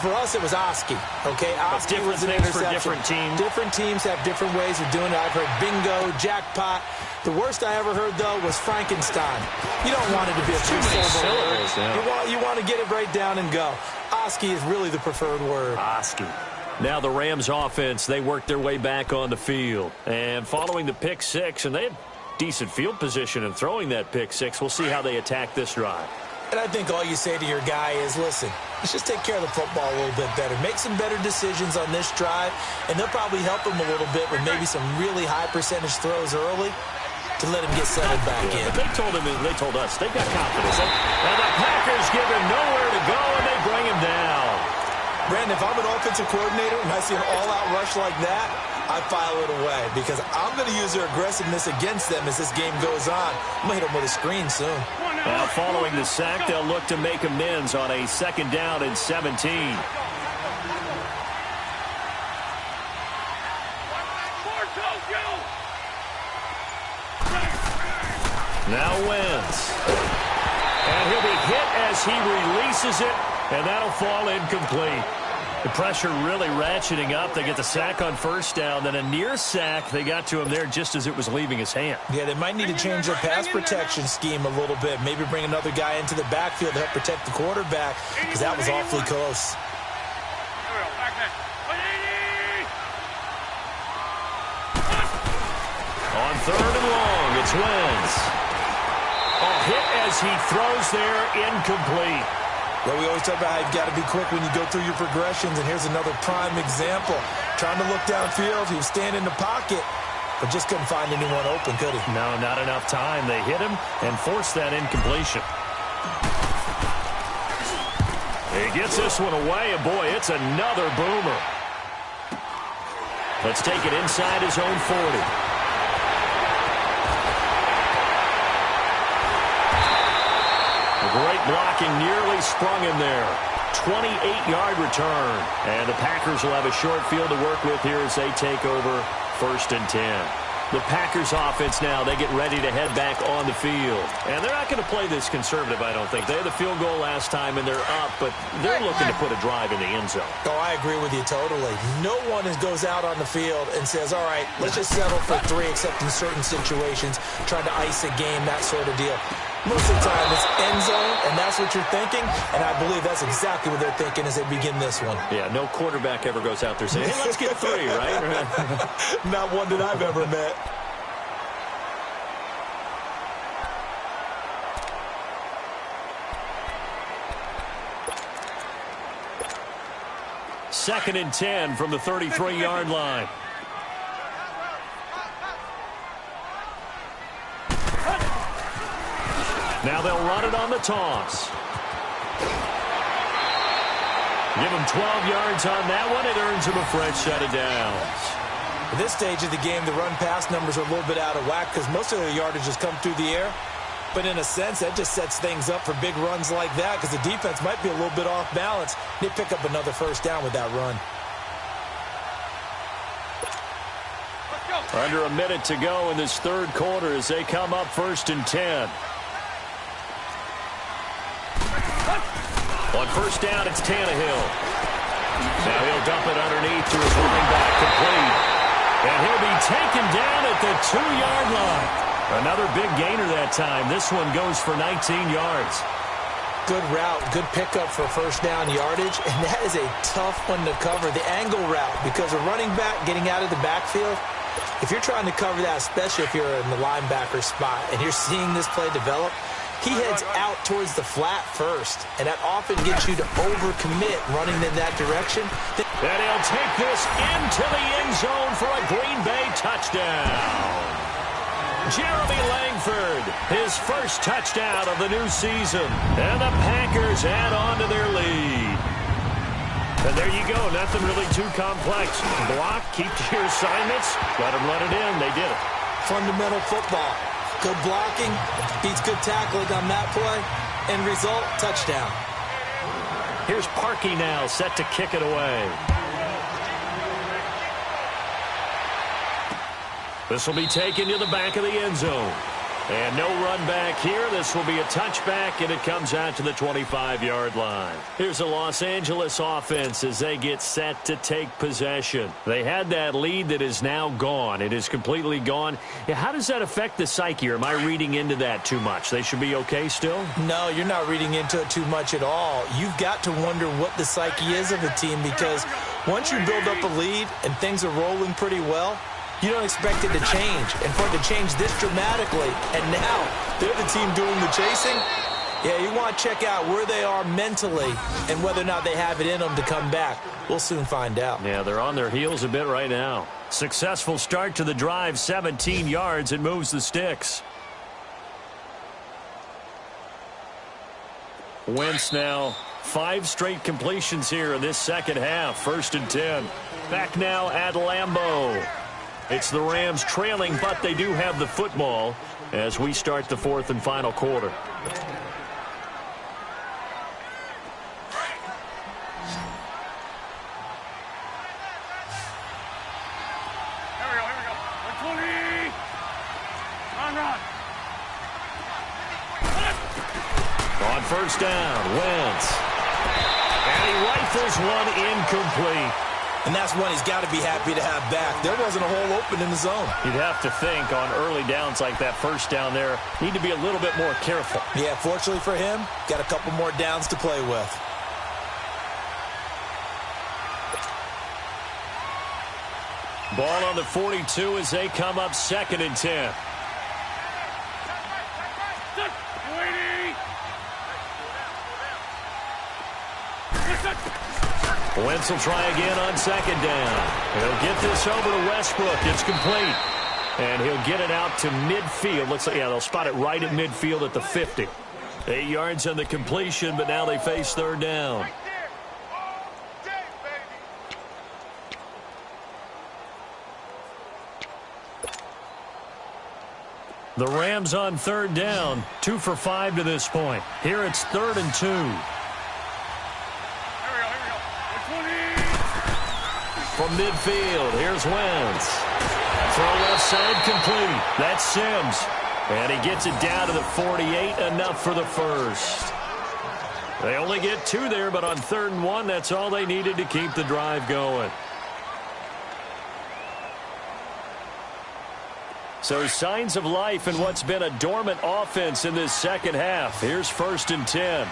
For us, it was Oski. Okay, Oski was an interception. For different teams. Different teams have different ways of doing it. I've heard bingo, jackpot. The worst I ever heard, though, was Frankenstein. You don't want it to be a two-syllable word. Yeah. You want to get it right down and go. Oski is really the preferred word. Oski. Now the Rams offense, they worked their way back on the field. And following the pick six, and they had decent field position in throwing that pick six, we'll see how they attack this drive. And I think all you say to your guy is, listen, let's just take care of the football a little bit better. Make some better decisions on this drive, and they'll probably help him a little bit with maybe some really high percentage throws early to let him get settled back in. But they told us, they've got confidence. And the Packers give him nowhere to go, and they bring him down. Brandon, if I'm an offensive coordinator and I see an all-out rush like that, I file it away because I'm going to use their aggressiveness against them as this game goes on. I'm going to hit them with a screen soon. Now, following the sack, they'll look to make amends on a second down and 17. Now Wentz. And he'll be hit as he releases it, and that'll fall incomplete. The pressure really ratcheting up. They get the sack on first down, then a near sack. They got to him there just as it was leaving his hand. Yeah, they might need to change their pass protection scheme a little bit. Maybe bring another guy into the backfield to help protect the quarterback because that was awfully close. On third and long, it's Wentz. A hit as he throws there, incomplete. Well, we always talk about how you've got to be quick when you go through your progressions, and here's another prime example. Trying to look downfield, he was standing in the pocket, but just couldn't find anyone open, could he? No, not enough time. They hit him and forced that incompletion. He gets this one away, and boy, it's another boomer. Let's take it inside his own 40. Great blocking, nearly sprung him there. 28-yard return. And the Packers will have a short field to work with here as they take over first and 10. The Packers offense now, they get ready to head back on the field. And they're not going to play this conservative, I don't think. They had the field goal last time, and they're up, but they're looking to put a drive in the end zone. Oh, I agree with you totally. No one goes out on the field and says, all right, let's just settle for 3, except in certain situations, trying to ice a game, that sort of deal. Most of the time, it's end zone, and that's what you're thinking, and I believe that's exactly what they're thinking as they begin this one. Yeah, no quarterback ever goes out there saying, hey, let's get 3, right? Not one that I've ever met. Second and 10 from the 33-yard line. Now they'll run it on the toss. Give him 12 yards on that one. It earns him a fresh set of downs. At this stage of the game, the run-pass numbers are a little bit out of whack because most of their yardage has come through the air. But in a sense, that just sets things up for big runs like that because the defense might be a little bit off balance. They pick up another first down with that run. Under a minute to go in this third quarter as they come up 1st and 10. On first down, it's Tannehill. Now he'll dump it underneath to his running back, complete. And he'll be taken down at the 2-yard line. Another big gainer that time. This one goes for 19 yards. Good route, good pickup for first down yardage, and that is a tough one to cover, the angle route, because a running back getting out of the backfield, if you're trying to cover that, especially if you're in the linebacker spot and you're seeing this play develop, he heads out towards the flat first, and that often gets you to overcommit running in that direction. And he'll take this into the end zone for a Green Bay touchdown. Jeremy Langford, his first touchdown of the new season. And the Packers add on to their lead. And there you go, nothing really too complex. Block, keep to your assignments, let them run it in. They did it. Fundamental football. Good blocking, beats good tackling on that play. End result, touchdown. Here's Parkey now, set to kick it away. This will be taken to the back of the end zone. And no run back here. This will be a touchback, and it comes out to the 25-yard line. Here's the Los Angeles offense as they get set to take possession. They had that lead that is now gone. It is completely gone. How does that affect the psyche? Or am I reading into that too much? They should be okay still? No, you're not reading into it too much at all. You've got to wonder what the psyche is of a team because once you build up a lead and things are rolling pretty well, you don't expect it to change, and for it to change this dramatically, and now they're the team doing the chasing. Yeah, you want to check out where they are mentally and whether or not they have it in them to come back. We'll soon find out. Yeah, they're on their heels a bit right now. Successful start to the drive, 17 yards. It moves the sticks. Wentz now, 5 straight completions here in this second half. 1st and 10. Back now at Lambeau. It's the Rams trailing, but they do have the football as we start the 4th and final quarter. Here we go. 120. Run. On first down, Wentz. And he rifles one incomplete. And that's one he's got to be happy to have back. There wasn't a hole open in the zone. You'd have to think on early downs like that first down there, need to be a little bit more careful. Yeah, fortunately for him, got a couple more downs to play with. Ball on the 42 as they come up 2nd and 10. Wentz will try again on 2nd down. He'll get this over to Westbrook. It's complete. And he'll get it out to midfield. Looks like, yeah, they'll spot it right at midfield at the 50. 8 yards on the completion, but now they face 3rd down. The Rams on 3rd down, 2 for 5 to this point. Here it's 3rd and 2. From midfield, here's Wentz. Throw left side complete. That's Sims. And he gets it down to the 48, enough for the first. They only get 2 there, but on 3rd and 1, that's all they needed to keep the drive going. So signs of life in what's been a dormant offense in this second half. Here's 1st and 10.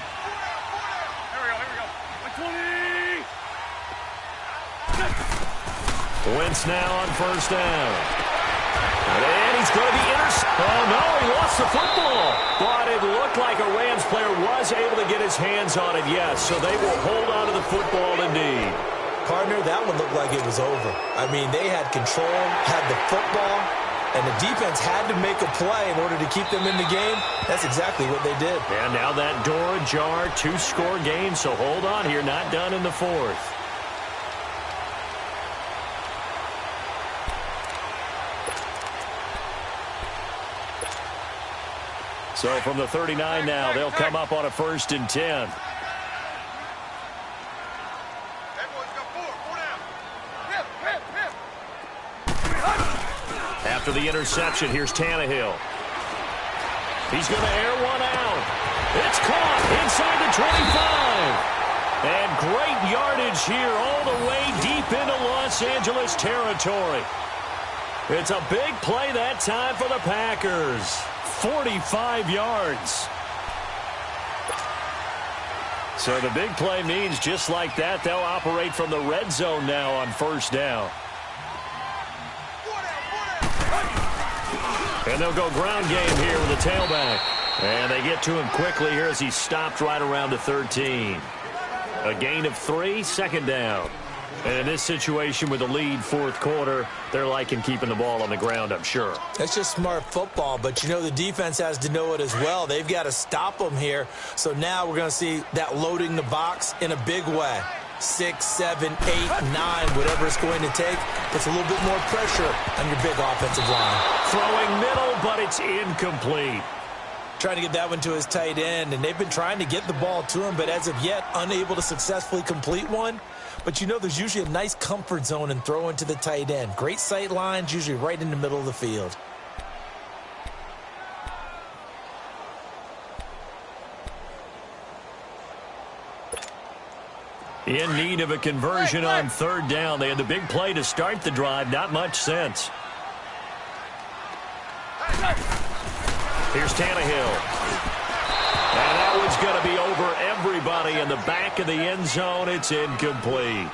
Wentz now on first down. And he's going to be intercepted. Oh, no, he lost the football. But it looked like a Rams player was able to get his hands on it, yes. So they will hold on to the football indeed. Partner, that one looked like it was over. I mean, they had control, had the football, And the defense had to make a play in order to keep them in the game. That's exactly what they did. And now that door ajar, 2-score game, so hold on here, not done in the fourth. So from the 39 now, they'll come up on a 1st and 10. After the interception, here's Tannehill. He's going to air one out. It's caught inside the 25. And great yardage here all the way deep into Los Angeles territory. It's a big play that time for the Packers. 45 yards. So the big play means just like that, they'll operate from the red zone now on 1st down. And they'll go ground game here with the tailback. And they get to him quickly here as he stopped right around the 13. A gain of 3, 2nd down. And in this situation with the lead 4th quarter, they're liking keeping the ball on the ground, I'm sure. That's just smart football, but you know the defense has to know it as well. They've got to stop them here. So now we're going to see that loading the box in a big way. 6, 7, 8, 9, whatever it's going to take, puts a little bit more pressure on your big offensive line. Throwing middle, but it's incomplete. Trying to get that one to his tight end, and they've been trying to get the ball to him, but as of yet, unable to successfully complete one. But you know there's usually a nice comfort zone in throwing to the tight end. Great sight lines, usually right in the middle of the field. In need of a conversion on 3rd down. They had the big play to start the drive. Not much sense. Here's Tannehill. And that one's going to be over everybody in the back of the end zone. It's incomplete.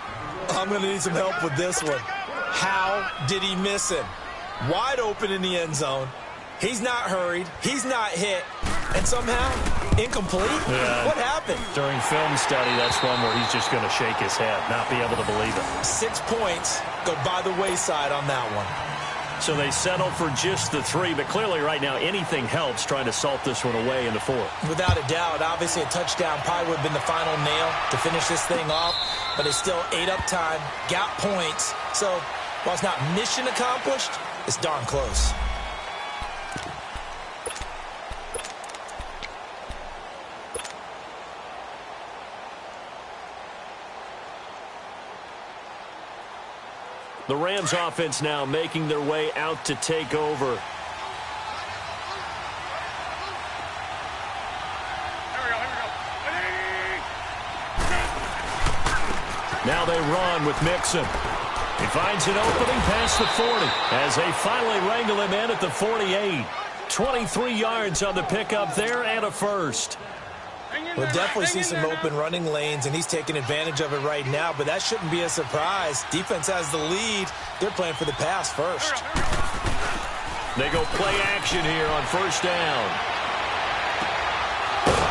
I'm going to need some help with this one. How did he miss him? Wide open in the end zone. He's not hurried. He's not hit. And somehow, incomplete? Yeah. What happened? During film study, that's one where he's just going to shake his head, not be able to believe it. 6 points go by the wayside on that one. So they settle for just the 3, but clearly right now anything helps trying to salt this one away in the 4th. Without a doubt, obviously a touchdown probably would have been the final nail to finish this thing off, but it's still ate up time, got points. So while it's not mission accomplished, it's darn close. The Rams offense now making their way out to take over. Now they run with Mixon. He finds an opening past the 40 as they finally wrangle him in at the 48. 23 yards on the pickup there and a 1st. We'll definitely see some open running lanes, and he's taking advantage of it right now, but that shouldn't be a surprise. Defense has the lead. They're playing for the pass first. They go play action here on 1st down.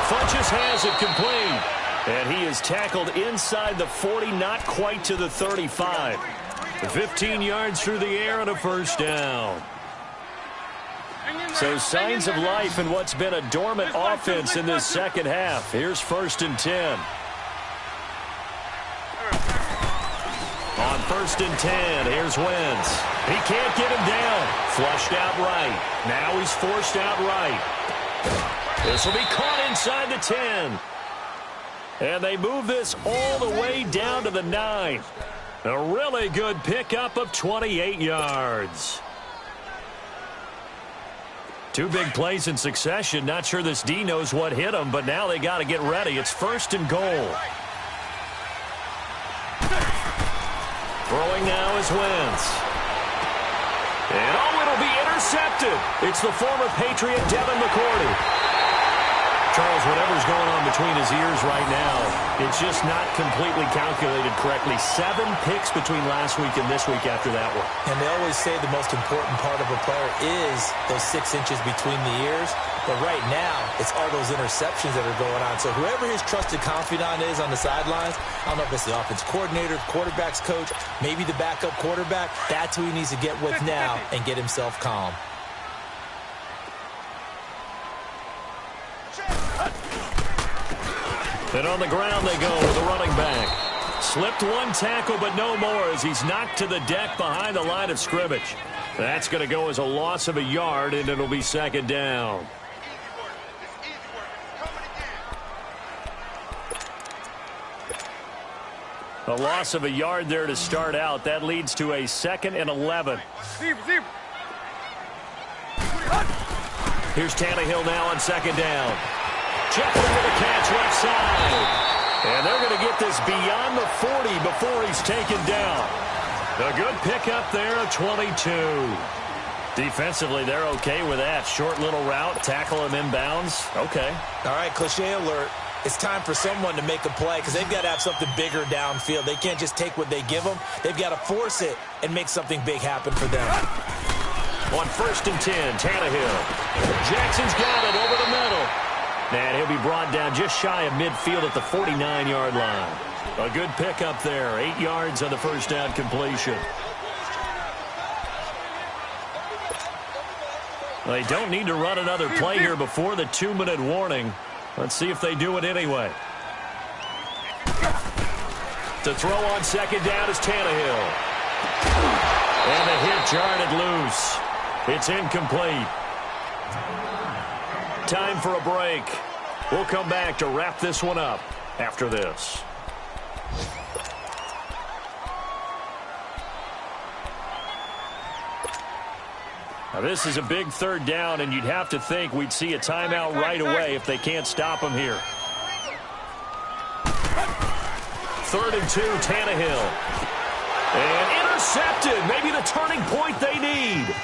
Funches has it complete. And he is tackled inside the 40, not quite to the 35. 15 yards through the air and a 1st down. So signs of life in what's been a dormant offense in this 2nd half. Here's 1st and 10. On 1st and 10, here's Wentz. He can't get him down. Flushed out right. Now he's forced out right. This will be caught inside the 10. And they move this all the way down to the 9. A really good pickup of 28 yards. 2 big plays in succession. Not sure this D knows what hit him, but now they got to get ready. It's 1st and goal. Throwing now is Wentz. And it'll be intercepted. It's the former Patriot Devin McCourty. Charles, whatever's going on between his ears right now, it's just not completely calculated correctly. 7 picks between last week and this week after that one. And they always say the most important part of a player is those 6 inches between the ears. But right now, it's all those interceptions that are going on. So whoever his trusted confidant is on the sidelines, I don't know if it's the offense coordinator, quarterback's coach, maybe the backup quarterback, that's who he needs to get with now and get himself calm. And on the ground they go with the running back. Slipped 1 tackle, but no more as he's knocked to the deck behind the line of scrimmage. That's going to go as a loss of a yard, and it'll be 2nd down. A loss of a yard there to start out. That leads to a 2nd and 11. Here's Tannehill now on 2nd down. Jeffrey with a catch left side. And they're going to get this beyond the 40 before he's taken down. A good pickup there, 22. Defensively, they're okay with that. Short little route, tackle him inbounds. Okay. All right, cliche alert. It's time for someone to make a play because they've got to have something bigger downfield. They can't just take what they give them. They've got to force it and make something big happen for them. On 1st and 10, Tannehill. Jackson's got it over the middle. And he'll be brought down just shy of midfield at the 49-yard line. A good pickup there. 8 yards on the first down completion. They don't need to run another play here before the 2-minute warning. Let's see if they do it anyway. To throw on 2nd down is Tannehill. And the hit jarred loose. It's incomplete. Time for a break. We'll come back to wrap this one up after this. Now this is a big 3rd down, and you'd have to think we'd see a timeout right away if they can't stop him here. 3rd and 2, Tannehill. And intercepted. Maybe the turning point they need.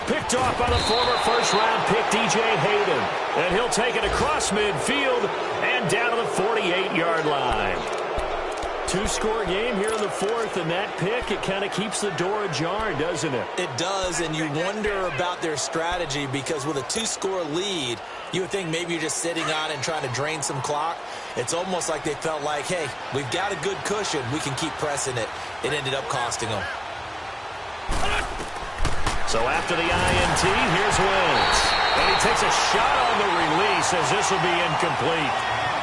Picked off by the former first-round pick, DJ Hayden. And he'll take it across midfield and down to the 48-yard line. 2-score game here in the 4th, and that pick, it kind of keeps the door ajar, doesn't it? It does, and you wonder about their strategy because with a 2-score lead, you would think maybe you're just sitting on it and trying to drain some clock. It's almost like they felt like, hey, we've got a good cushion. We can keep pressing it. It ended up costing them. So after the INT, here's Wentz. And he takes a shot on the release as this will be incomplete.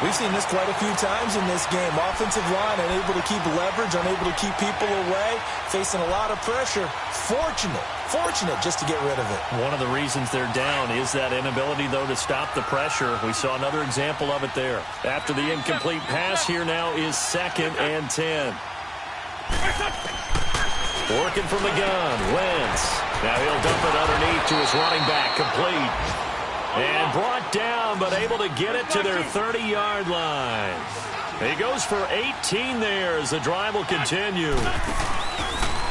We've seen this quite a few times in this game. Offensive line unable to keep leverage, unable to keep people away, facing a lot of pressure. Fortunate just to get rid of it. One of the reasons they're down is that inability, though, to stop the pressure. We saw another example of it there. After the incomplete pass, here now is 2nd and 10. Working from the gun, Wentz. Now he'll dump it underneath to his running back, complete. And brought down, but able to get it to their 30-yard line. He goes for 18 there as the drive will continue.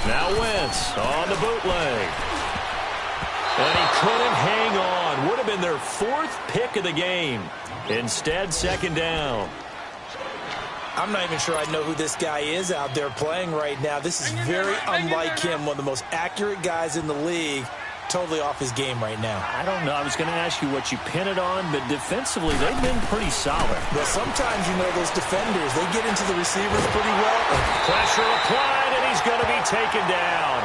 Now Wentz on the bootleg. And he couldn't hang on. Would have been their 4th pick of the game. Instead, 2nd down. I'm not even sure I know who this guy is out there playing right now. This is very unlike him, one of the most accurate guys in the league. Totally off his game right now. I don't know. I was going to ask you what you pin it on, but defensively, they've been pretty solid. Well, sometimes, you know, those defenders, they get into the receivers pretty well. Pressure applied, and he's going to be taken down.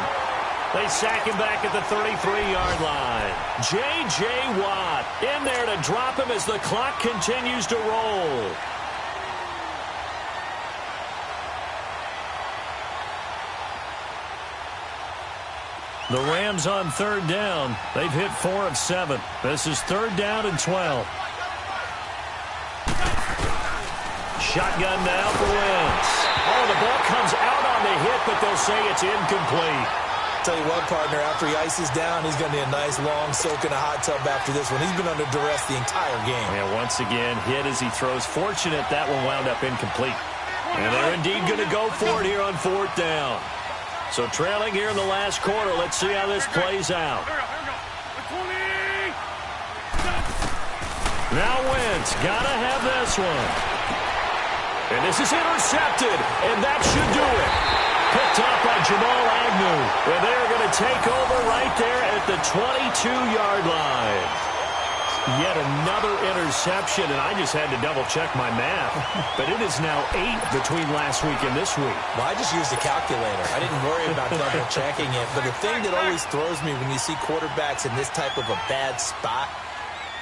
They sack him back at the 33-yard line. J.J. Watt in there to drop him as the clock continues to roll. The Rams on 3rd down. They've hit 4 of 7. This is 3rd down and 12. Shotgun now for Wentz. Oh, the ball comes out on the hit, but they'll say it's incomplete. Tell you what, partner, after he ices down, he's going to need a nice long soak in a hot tub after this one. He's been under duress the entire game. Yeah, once again, hit as he throws. Fortunate that one wound up incomplete. And they're indeed going to go for it here on 4th down. So trailing here in the last quarter. Let's see how this plays out. Now Wentz, gotta have this one. And this is intercepted, and that should do it. Picked up by Jamal Agnew. And they're going to take over right there at the 22-yard line. Yet another interception, and I just had to double-check my math. But it is now 8 between last week and this week. Well, I just used a calculator. I didn't worry about double-checking it. But the thing that always throws me when you see quarterbacks in this type of a bad spot,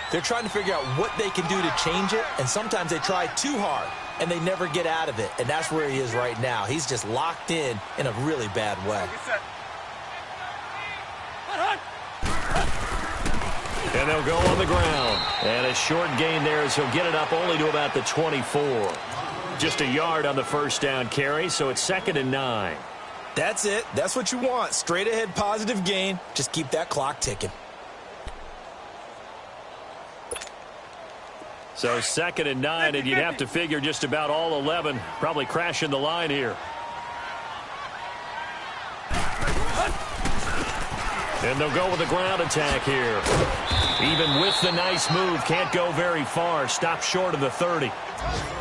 they're trying to figure out what they can do to change it, and sometimes they try too hard, and they never get out of it. And that's where he is right now. He's just locked in a really bad way. And they'll go on the ground. And a short gain there as he'll get it up only to about the 24. Just a yard on the first down carry, so it's 2nd and 9. That's it. That's what you want. Straight ahead positive gain. Just keep that clock ticking. So 2nd and 9, and you'd have to figure just about all 11 probably crashing the line here. And they'll go with the ground attack here. Even with the nice move, can't go very far. Stop short of the 30.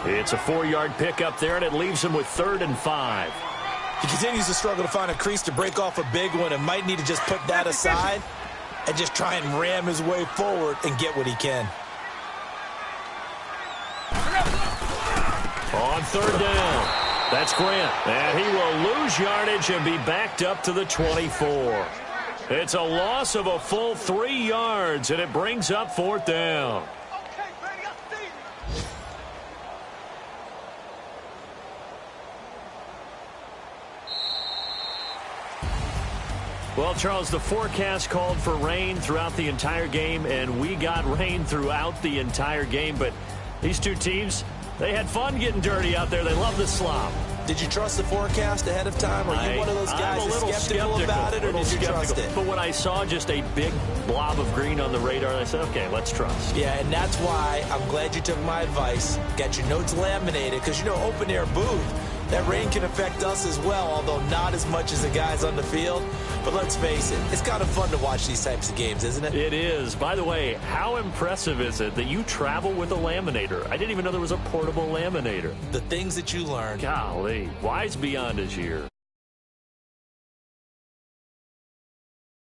It's a 4-yard pickup there, and it leaves him with 3rd and 5. He continues to struggle to find a crease to break off a big one and might need to just put that aside and just try and ram his way forward and get what he can. On 3rd down, that's Grant. And he will lose yardage and be backed up to the 24. It's a loss of a full 3 yards, and it brings up 4th down. Well, Charles, the forecast called for rain throughout the entire game, and we got rain throughout the entire game. But these two teams, they had fun getting dirty out there. They love the slop. Did you trust the forecast ahead of time? Are you one of those guys that's skeptical about it, or did you trust it? But when I saw just a big blob of green on the radar, I said, okay, let's trust. Yeah, and that's why I'm glad you took my advice. Got your notes laminated, because, you know, open-air booth, that rain can affect us as well, although not as much as the guys on the field. But let's face it, it's kind of fun to watch these types of games, isn't it? It is. By the way, how impressive is it that you travel with a laminator? I didn't even know there was a portable laminator. The things that you learn. Golly, wise beyond his years.